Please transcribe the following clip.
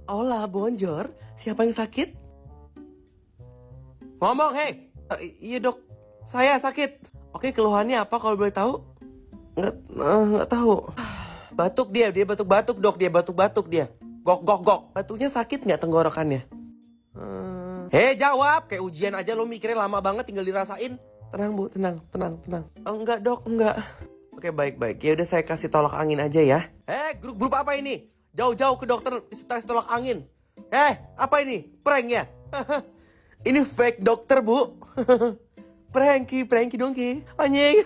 Hola, bonjour. Siapa yang sakit? Ngomong, hei. Iya dok, saya sakit. Oke, keluhannya apa kalau boleh tahu? Nggak tahu. Batuk dia batuk-batuk dok, dia batuk-batuk dia. Gok, gok, gok. Batuknya sakit nggak tenggorokannya? Hei, jawab. Kayak ujian aja lo mikirnya lama banget, tinggal dirasain. Tenang bu, tenang. Oh, enggak dok, enggak. Oke, baik. Ya udah saya kasih tolak angin aja ya. Grup apa ini? Jauh-jauh ke dokter tes tolak angin. Apa ini? Prank ya? Ini fake dokter bu. Pranky dongki. Anjing.